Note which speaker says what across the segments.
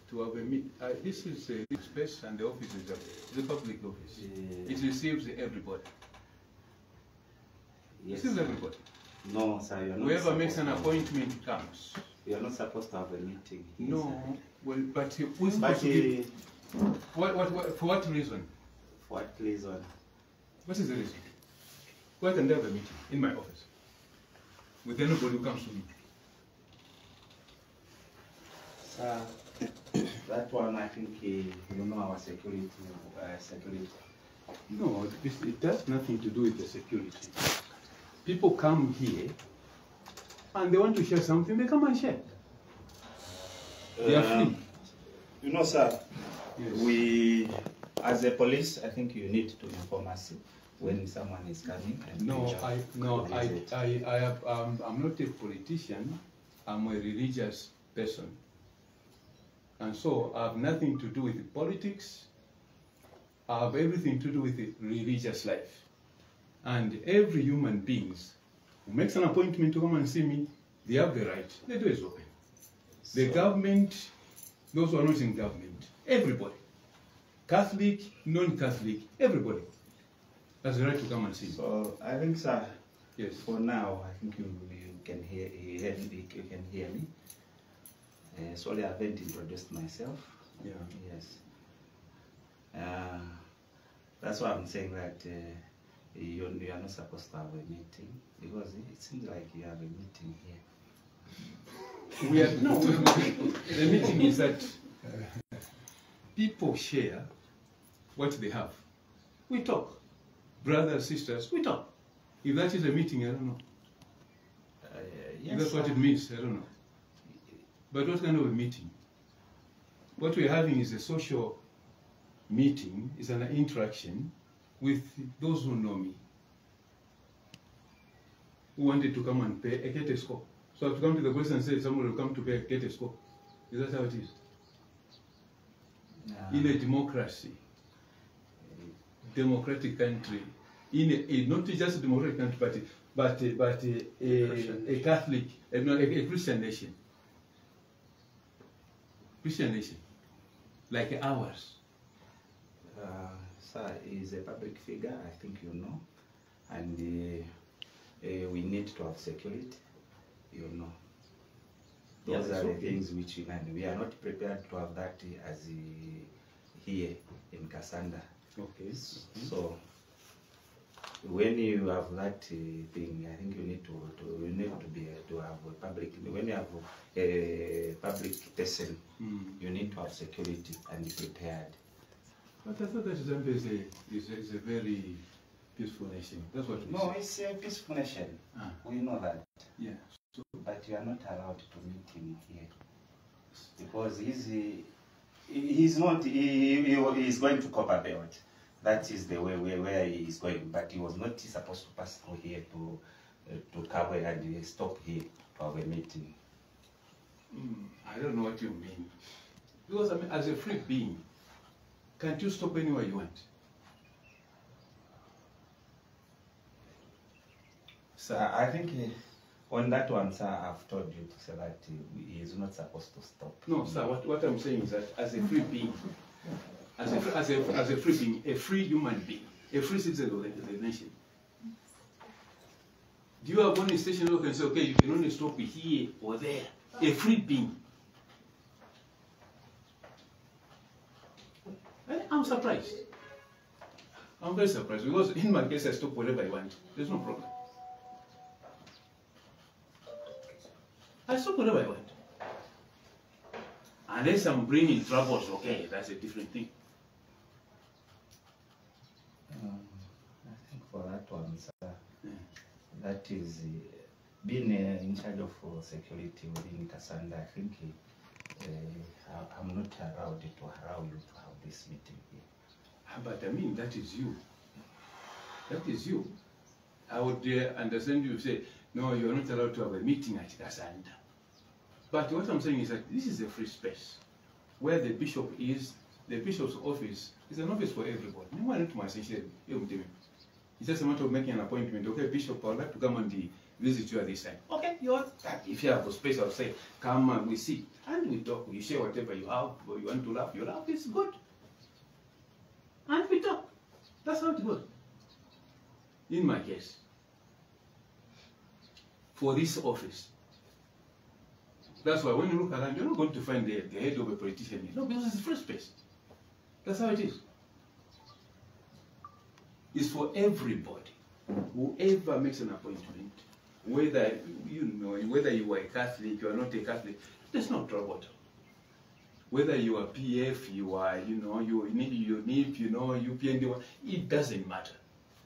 Speaker 1: to have a meet. This is a space, and the office is a public office. It receives everybody.
Speaker 2: Yes.
Speaker 1: Receives everybody.
Speaker 2: No, sir, you're not.
Speaker 1: Whoever makes an appointment comes.
Speaker 2: You're not supposed to have a meeting here,
Speaker 1: No,
Speaker 2: sir.
Speaker 1: well, but who's supposed to give? For what reason?
Speaker 2: For what reason?
Speaker 1: What is the reason? Why can there have a meeting in my office with anybody who comes to me?
Speaker 2: Sir, that one I think you know our security.
Speaker 1: No, it has nothing to do with the security. People come here and they want to share something, they come and share. They are free.
Speaker 2: You know, sir,
Speaker 1: Yes.
Speaker 2: we, as a police, I think you need to inform us when someone is coming. And
Speaker 1: I'm not a politician. I'm a religious person, and so I have nothing to do with politics. I have everything to do with the religious life. And every human being who makes an appointment to come and see me, they have the right. The door is open. The government, those who are not in government, everybody, Catholic, non-Catholic, everybody has the right to come and see me.
Speaker 2: So I think, sir,
Speaker 1: Yes.
Speaker 2: for now, I think you can hear me. Sorry, I haven't introduced myself.
Speaker 1: Yeah.
Speaker 2: Yes. That's why I'm saying that you are not supposed to have a meeting, because it seems like you have a meeting here.
Speaker 1: The meeting is that people share what they have. We talk. Brothers, sisters, we talk. If that is a meeting, I don't know.
Speaker 2: Yes,
Speaker 1: If that's what
Speaker 2: sir.
Speaker 1: it means, I don't know. But what kind of a meeting? What we're having is a social meeting, is an interaction with those who know me, who wanted to come and get a score. So I have to come to the question and say somebody will come to get a score. Is that how it is? In a democracy, democratic country, not just a democratic country, but a Catholic, a Christian nation. Christian nation, like ours.
Speaker 2: Sir, he is a public figure, I think you know, and we need to have security, you know. Those are the things which we are not prepared to have that as here in Kasanda.
Speaker 1: Okay.
Speaker 2: So when you have that thing, I think you need to have a public. When you have a public person, you need to have security and be prepared.
Speaker 1: But I thought that Zambia is a very peaceful nation. That's what we
Speaker 2: No,
Speaker 1: say.
Speaker 2: it's a peaceful nation.
Speaker 1: Ah.
Speaker 2: We know that.
Speaker 1: Yeah. So,
Speaker 2: But you are not allowed to meet him here because he's going to Copper Belt. That is the way where he is going. But he was not supposed to pass through here to Kabwe and stop here to have a meeting.
Speaker 1: I don't know what you mean. Because I mean, as a free being, can't you stop anywhere you want?
Speaker 2: Sir, I think on that one, sir, I've told you to say that he is not supposed to stop.
Speaker 1: No, sir. What I'm saying is that as a free being, as a free being, a free human being, a free citizen of the nation, do you have one station who can say, okay, you can only stop here or there? A free being. I'm surprised. I'm very surprised because in my case I stop wherever I want. There's no problem. I stop wherever I want. Unless I'm bringing troubles, okay, that's a different thing.
Speaker 2: I think for that one, sir, that is being in charge of security within Kasanda. I think I'm not allowed to allow you to have this meeting here.
Speaker 1: But I mean, that is you. That is you. I would understand you say, no, you're not allowed to have a meeting at Kasanda. But what I'm saying is that this is a free space where the bishop is. The bishop's office is an office for everybody. It's just a matter of making an appointment. Okay, bishop, I would like to come on visit you at this time. Okay, if you have a space, I'll say, come and we sit and we talk. You share whatever you have, or you want to laugh, you laugh, it's good. And we talk. That's how it goes. In my case, for this office, that's why when you look around, you're not going to find the head of a politician. No, because it's a free space. That's how it is. It's for everybody. Whoever makes an appointment, whether you are a Catholic, you are not a Catholic, there's no trouble. Whether you are PF, you are, you need, UPND, it doesn't matter.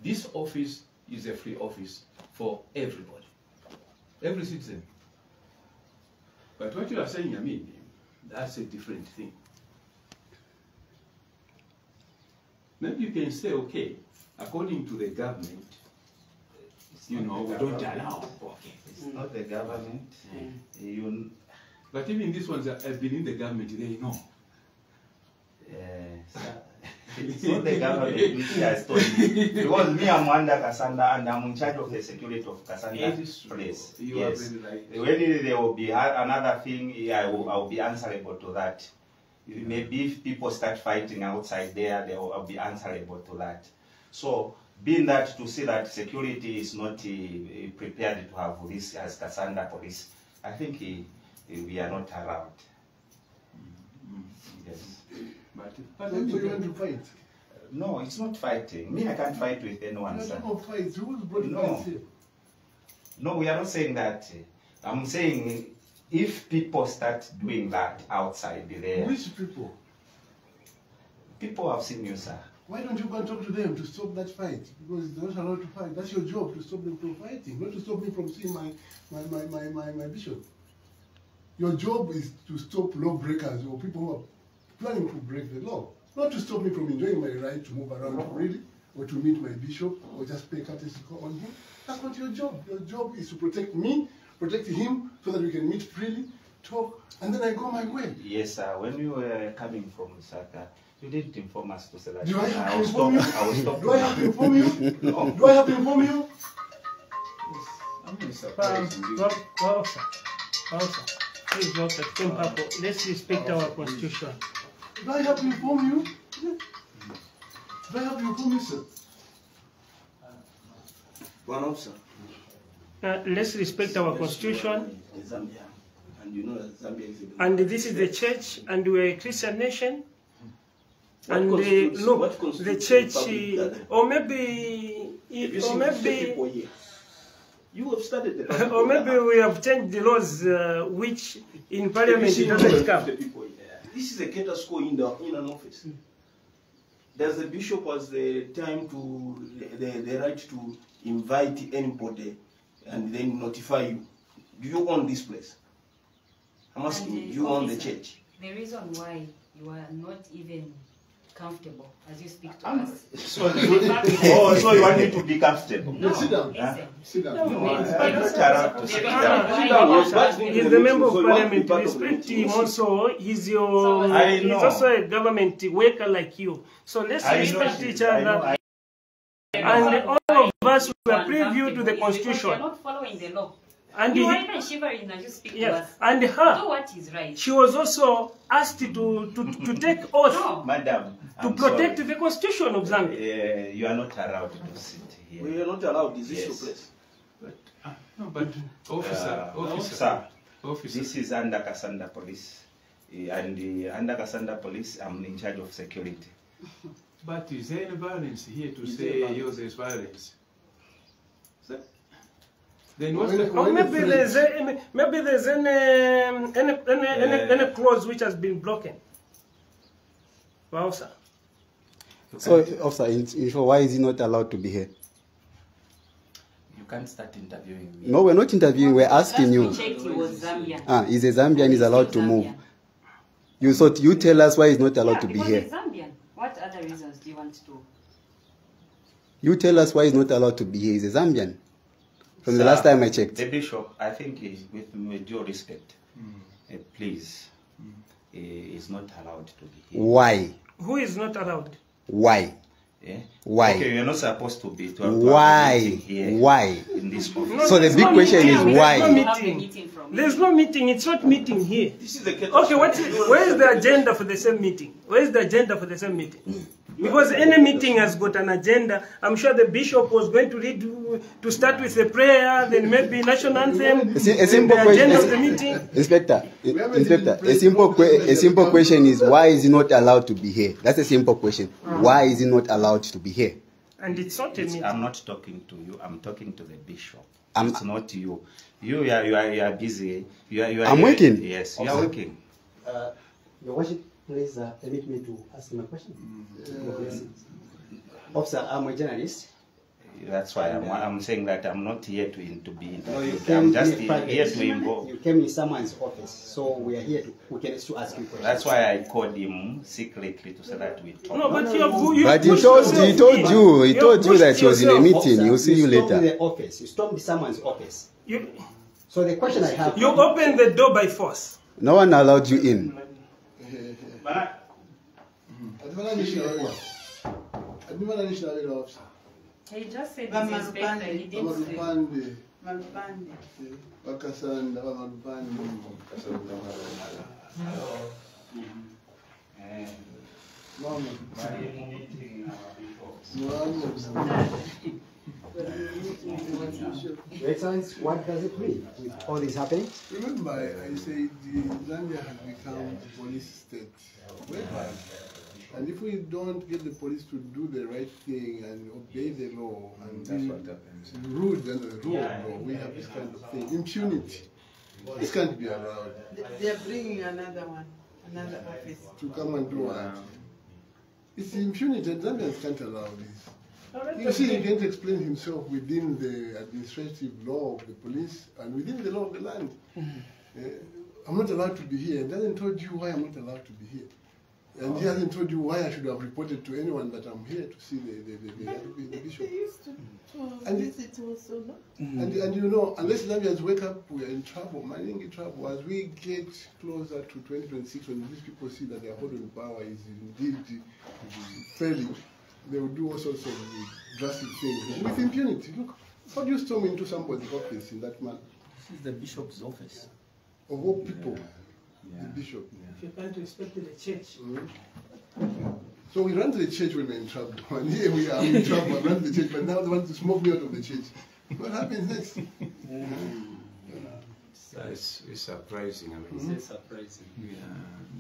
Speaker 1: This office is a free office for everybody, every citizen. But what you are saying, I mean, that's a different thing. Maybe you can say, okay, according to the government, we don't allow. Okay.
Speaker 2: It's not the government.
Speaker 1: But even these ones that have been in the government, they know.
Speaker 2: It's not the government which has told me. Because me, I'm under Kasanda and I'm in charge of the security of Kasanda place. Yes. When there will be another thing, I will be answerable to that. Maybe if people start fighting outside there, they will be answerable to that. So, being that to see that security is not prepared to have this as Kasanda police, I think we are not allowed. Yes.
Speaker 3: But you want to fight?
Speaker 2: No, it's not fighting. Me, I can't fight with anyone.
Speaker 3: You don't fight. Who brought
Speaker 2: No.
Speaker 3: here?
Speaker 2: No, we are not saying that. I'm saying if people start doing that outside there.
Speaker 3: Which people?
Speaker 2: People have seen you, sir.
Speaker 3: Why don't you go and talk to them to stop that fight? Because they're not allowed to fight. That's your job, to stop them from fighting, not to stop me from seeing my bishop. Your job is to stop lawbreakers or people who are planning to break the law. Not to stop me from enjoying my right to move around freely, or to meet my bishop, or just pay courtesy call on him. That's not your job. Your job is to protect me, protect him, so that we can meet freely, talk, and then I go my way.
Speaker 2: Yes, sir. When you were coming from Lusaka, you didn't inform us to say that.
Speaker 3: Do I have to inform you?
Speaker 2: I will stop.
Speaker 3: Do I have to inform you?
Speaker 2: No.
Speaker 3: Do I have to inform you?
Speaker 1: I'm really surprised.
Speaker 4: Also, please vote at Kimpapo. Let's respect our constitution.
Speaker 3: Do I have to inform you? Do I have to inform you, sir?
Speaker 5: One officer.
Speaker 4: Let's respect our constitution.
Speaker 5: Zambia. And you know that Zambia is a
Speaker 4: And this is the church, and we're a Christian nation.
Speaker 5: What
Speaker 4: And
Speaker 5: constitutes-
Speaker 4: look,
Speaker 5: what
Speaker 4: the
Speaker 5: constitutes
Speaker 4: church,
Speaker 5: public gathering?
Speaker 4: or maybe,
Speaker 5: If you
Speaker 4: or
Speaker 5: see 50
Speaker 4: maybe,
Speaker 5: people here, you have started the public
Speaker 4: or maybe
Speaker 5: gathering.
Speaker 4: we have changed the laws, which in
Speaker 5: If
Speaker 4: Parliament
Speaker 5: you see
Speaker 4: it doesn't
Speaker 5: 50
Speaker 4: come.
Speaker 5: people here, this is a cater school in an office. Does the bishop has the time to the right to invite anybody and then notify you? Do you own this place? I'm asking you, do you own the church?
Speaker 6: The reason why you are not even comfortable as you speak to us.
Speaker 2: So you want me to be comfortable?
Speaker 6: No,
Speaker 3: Sit down.
Speaker 6: listen.
Speaker 3: Sit down.
Speaker 2: No, I'm not allowed to sit
Speaker 6: The
Speaker 2: down.
Speaker 6: reason
Speaker 5: Sit down,
Speaker 6: why-
Speaker 5: yes, but-
Speaker 4: He's the member of
Speaker 5: So you want to be
Speaker 4: Parliament.
Speaker 5: part of the
Speaker 4: Respect
Speaker 5: meeting.
Speaker 4: him also. He's your.
Speaker 6: So-
Speaker 2: I
Speaker 4: He's
Speaker 2: know.
Speaker 4: also a government worker like you. So let's
Speaker 2: I know
Speaker 4: respect
Speaker 2: she-
Speaker 4: each
Speaker 2: I know,
Speaker 4: other.
Speaker 2: I-
Speaker 4: And all of us we are preview to the
Speaker 6: Is because
Speaker 4: constitution.
Speaker 6: you're not following the law.
Speaker 4: And
Speaker 6: You
Speaker 4: he,
Speaker 6: are even shivering as you speak to
Speaker 4: yes,
Speaker 6: us.
Speaker 4: and
Speaker 6: Do
Speaker 4: her,
Speaker 6: what is right.
Speaker 4: she was also asked to take oath
Speaker 6: No.
Speaker 2: Madam,
Speaker 4: to
Speaker 2: I'm
Speaker 4: protect
Speaker 2: sorry.
Speaker 4: the constitution of Zambia.
Speaker 2: You are not allowed to sit here.
Speaker 5: We are not allowed. This is
Speaker 2: Yes.
Speaker 5: your place.
Speaker 1: No, but officer,
Speaker 2: Sir,
Speaker 1: officer.
Speaker 2: this is under Kasanda Police. And under Kasanda Police, I'm in charge of security.
Speaker 1: But is there any violence here to
Speaker 5: Is
Speaker 1: say
Speaker 5: there violence?
Speaker 1: there's violence? So, then
Speaker 3: Why
Speaker 1: what's the
Speaker 3: not-
Speaker 4: Or maybe there's any clause which has been broken. Wow, sir.
Speaker 7: So, officer, in short, why is he not allowed to be here?
Speaker 2: You can't start interviewing me.
Speaker 7: No, we're not interviewing, we're asking you.
Speaker 6: Last we checked, he was Zambian.
Speaker 7: Ah, he's a Zambian, he's allowed to move.
Speaker 6: Zambian.
Speaker 7: You tell us why he's not allowed
Speaker 6: Yeah,
Speaker 7: to be
Speaker 6: because
Speaker 7: here.
Speaker 6: he's Zambian. What other reasons do you want to?
Speaker 7: You tell us why he's not allowed to be here. He's a Zambian. From the
Speaker 2: Sir,
Speaker 7: last time I checked.
Speaker 2: The bishop, I think, with due respect, please, is not allowed to be here.
Speaker 7: Why?
Speaker 4: Who is not allowed?
Speaker 7: Why?
Speaker 2: Yeah.
Speaker 7: Why?
Speaker 2: Okay, you're not supposed to be. To have a
Speaker 7: Why?
Speaker 2: meeting here
Speaker 7: Why?
Speaker 2: in this office.
Speaker 4: No,
Speaker 7: So the
Speaker 4: there's
Speaker 7: big
Speaker 4: no
Speaker 7: question
Speaker 4: meeting.
Speaker 7: is
Speaker 4: There's
Speaker 7: why?
Speaker 4: no
Speaker 6: Have a
Speaker 4: meeting.
Speaker 6: meeting from
Speaker 4: There's no meeting. It's not meeting here.
Speaker 5: This is the Keter
Speaker 4: Okay,
Speaker 5: School.
Speaker 4: where is the agenda for the same meeting? Where is the agenda for the same meeting? Because any meeting has got an agenda. I'm sure the bishop was going to read to start with a prayer, then maybe national anthem,
Speaker 7: A
Speaker 4: then
Speaker 7: simple
Speaker 4: the agenda of the
Speaker 7: question,
Speaker 4: meeting.
Speaker 7: Inspector. A simple question is why is he not allowed to be here? That's a simple question. Why is he not allowed to be here?
Speaker 4: And it's not a meeting.
Speaker 2: I'm not talking to you. I'm talking to the bishop.
Speaker 7: I'm-
Speaker 2: It's not you. You are busy. You are
Speaker 7: I'm working.
Speaker 2: Yes, you are working.
Speaker 7: Your worship, please permit me to ask him a question. Officer, I'm a journalist.
Speaker 2: That's why I'm saying that I'm not here to be interviewed.
Speaker 7: came
Speaker 2: I'm just
Speaker 7: here private.
Speaker 2: here to involve.
Speaker 7: You came in someone's office, so we are here we can still ask you questions.
Speaker 2: That's why I called him secretly to say that we talk.
Speaker 4: No, but you
Speaker 7: But he
Speaker 4: pushed
Speaker 7: told
Speaker 4: yourself in.
Speaker 7: he told you
Speaker 4: pushed
Speaker 7: that he was in a
Speaker 4: yourself.
Speaker 7: meeting.
Speaker 3: Officer,
Speaker 7: He'll see you
Speaker 3: stormed
Speaker 7: later.
Speaker 3: the office. You stormed someone's office.
Speaker 4: You,
Speaker 3: So the question I have.
Speaker 4: you opened the door by force.
Speaker 7: No one allowed you in.
Speaker 6: He just said he's inspector. He didn't say.
Speaker 8: Malupande.
Speaker 3: Bakasanda, Malupande.
Speaker 7: Your Excellency, what does it mean with all this happening?
Speaker 3: Remember, I said Zambia has become a police state. And if we don't get the police to do the right thing and obey the law and be rude and the rule of law, we have this kind of thing. Impunity. This can't be allowed.
Speaker 8: They're bringing another one, another office.
Speaker 3: To come and do what? It's impunity, and Zambians can't allow this. You see, he can't explain himself within the administrative law of the police and within the law of the land. I'm not allowed to be here. He hasn't told you why I'm not allowed to be here. And he hasn't told you why I should have reported to anyone that I'm here to see the bishop.
Speaker 8: They used to
Speaker 3: And-
Speaker 8: visit also, no?
Speaker 3: And you know, unless Zambians wake up, we are in trouble, mining in trouble. As we get closer to 2026, when these people see that their hold on power is indeed failing, they will do all sorts of drastic things with impunity. Look, how do you storm into somebody's office in that manner?
Speaker 9: This is the bishop's office.
Speaker 3: Of all people, the bishop.
Speaker 4: If you can't respect the church.
Speaker 3: So we run to the church when we're in trouble. And here we are in trouble, I run to the church, but now they want to smoke me out of the church. What happens next?
Speaker 1: It's surprising. I mean,
Speaker 9: It's surprising.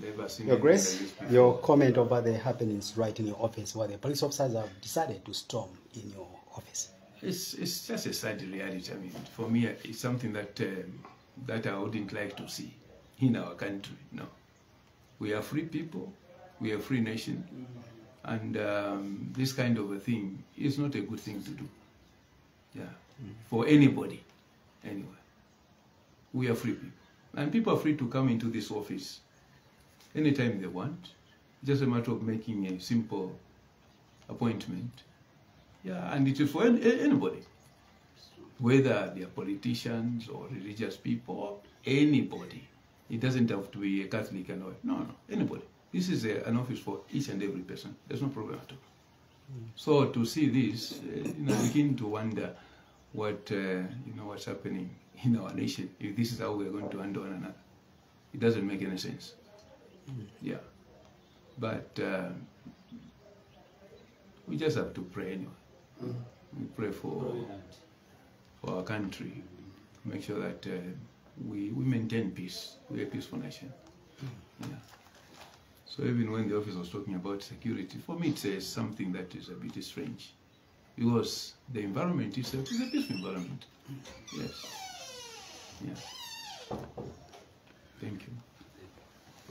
Speaker 1: never seen
Speaker 7: Your
Speaker 1: anything
Speaker 7: Grace,
Speaker 1: like this before.
Speaker 7: your comment over the happenings right in your office where the police officers have decided to storm in your office.
Speaker 1: It's just a sad reality. I mean, for me, it's something that that I wouldn't like to see in our country. No, we are free people, we are a free nation, and this kind of a thing is not a good thing to do. Yeah, for anybody, anyway. We are free people, and people are free to come into this office anytime they want. Just a matter of making a simple appointment. Yeah, and it is for anybody, whether they are politicians or religious people, anybody. It doesn't have to be a Catholic and all. No, anybody. This is an office for each and every person. There's no problem at all. So to see this, begin to wonder what what's happening in our nation. If this is how we are going to handle one another, it doesn't make any sense. Yeah, but we just have to pray anyway. We pray for our country, make sure that we maintain peace. We're a peaceful nation. Yeah. So even when the officer was talking about security, for me it's something that is a bit strange, because the environment itself is a peaceful environment. Yes. Yeah.